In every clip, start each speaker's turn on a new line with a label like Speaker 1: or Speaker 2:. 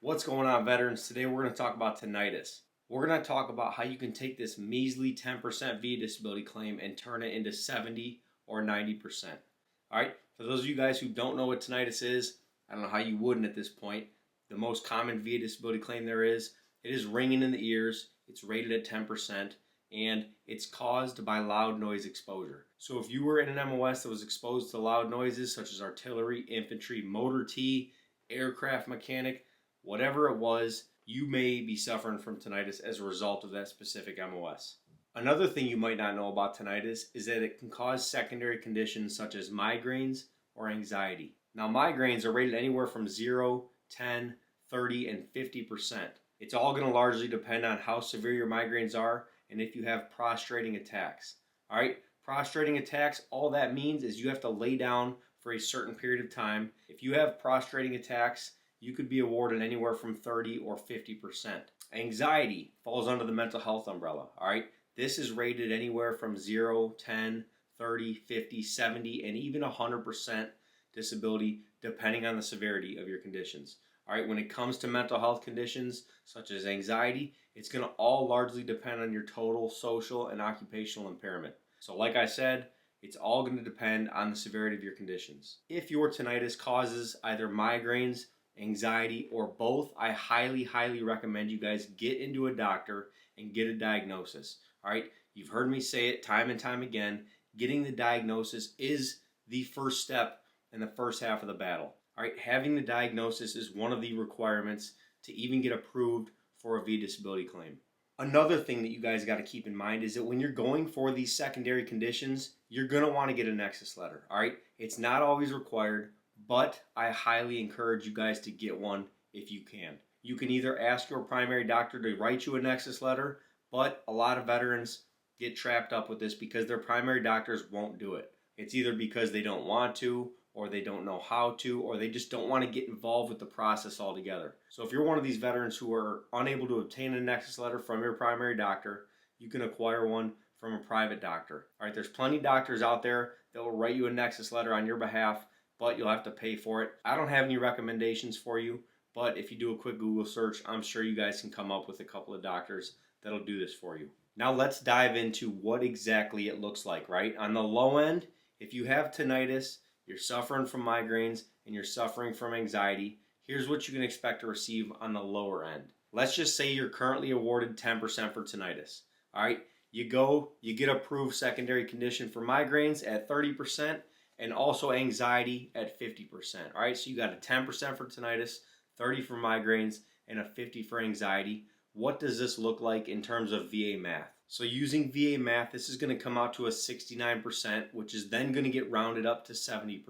Speaker 1: What's going on, veterans? Today we're going to talk about tinnitus. We're going to talk about how you can take this measly 10% VA disability claim and turn it into 70 or 90%. All right, for those of you guys who don't know what tinnitus is, I don't know how you wouldn't at this point. The most common VA disability claim there is, it is ringing in the ears, it's rated at 10%, and it's caused by loud noise exposure. So if you were in an MOS that was exposed to loud noises such as artillery, infantry, motor T, aircraft mechanic, whatever it was, you may be suffering from tinnitus as a result of that specific MOS. Another thing you might not know about tinnitus is that it can cause secondary conditions such as migraines or anxiety. Now, migraines are rated anywhere from 0, 10, 30, and 50%. It's all going to largely depend on how severe your migraines are and if you have prostrating attacks. All right, prostrating attacks, all that means is you have to lay down for a certain period of time. If you have prostrating attacks, you could be awarded anywhere from 30 or 50%. Anxiety falls under the mental health umbrella. All right, this is rated anywhere from 0, 10, 30, 50, 70, and even 100% disability depending on the severity of your conditions. All right, when it comes to mental health conditions such as anxiety, it's going to all largely depend on your total social and occupational impairment. So like I said, it's all going to depend on the severity of your conditions. If your tinnitus causes either migraines, anxiety, or both, I highly recommend you guys get into a doctor and get a diagnosis. All right, you've heard me say it time and time again. Getting the diagnosis is the first step in the first half of the battle. All right, having the diagnosis is one of the requirements to even get approved for a VA disability claim. Another thing that you guys got to keep in mind is that when you're going for these secondary conditions, you're going to want to get a nexus letter. All right, it's not always required, but I highly encourage you guys to get one if you can. You can either ask your primary doctor to write you a nexus letter, but a lot of veterans get trapped up with this because their primary doctors won't do it. It's either because they don't want to, or they don't know how to, or they just don't want to get involved with the process altogether. So if you're one of these veterans who are unable to obtain a nexus letter from your primary doctor, you can acquire one from a private doctor. All right, there's plenty of doctors out there that will write you a nexus letter on your behalf, but you'll have to pay for it. I don't have any recommendations for you, but if you do a quick Google search, I'm sure you guys can come up with a couple of doctors that'll do this for you. Now let's dive into what exactly it looks like, right? On the low end, if you have tinnitus, you're suffering from migraines, and you're suffering from anxiety, here's what you can expect to receive on the lower end. Let's just say you're currently awarded 10% for tinnitus. All right, you get approved secondary condition for migraines at 30%, and also anxiety at 50%. All right, so you got a 10% for tinnitus, 30 for migraines, and a 50 for anxiety. What does this look like in terms of VA math? So using VA math, this is going to come out to a 69%, which is then going to get rounded up to 70%,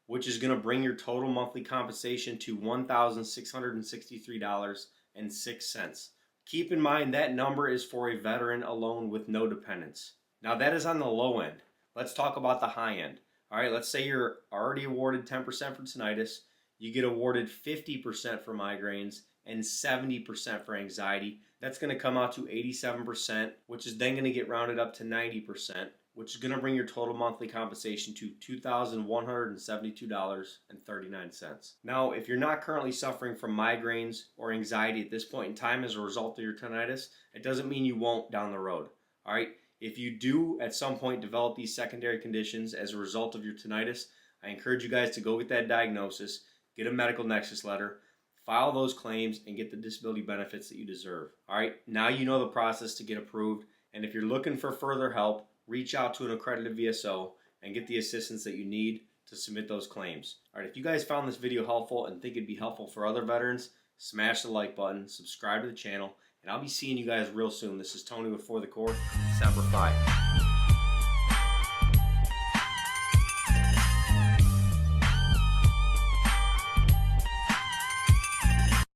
Speaker 1: which is going to bring your total monthly compensation to $1,663.06. Keep in mind that number is for a veteran alone with no dependents. Now that is on the low end. Let's talk about the high end. All right, let's say you're already awarded 10% for tinnitus, you get awarded 50% for migraines and 70% for anxiety. That's going to come out to 87%, which is then going to get rounded up to 90%, which is going to bring your total monthly compensation to $2,172.39. Now, if you're not currently suffering from migraines or anxiety at this point in time as a result of your tinnitus, it doesn't mean you won't down the road. All right? If you do at some point develop these secondary conditions as a result of your tinnitus, I encourage you guys to go get that diagnosis, get a medical nexus letter, file those claims, and get the disability benefits that you deserve. All right, now you know the process to get approved, and if you're looking for further help, reach out to an accredited VSO and get the assistance that you need to submit those claims. All right, if you guys found this video helpful and think it'd be helpful for other veterans, smash the like button, subscribe to the channel, and I'll be seeing you guys real soon. This is Tony with For the Core. Semper Fi.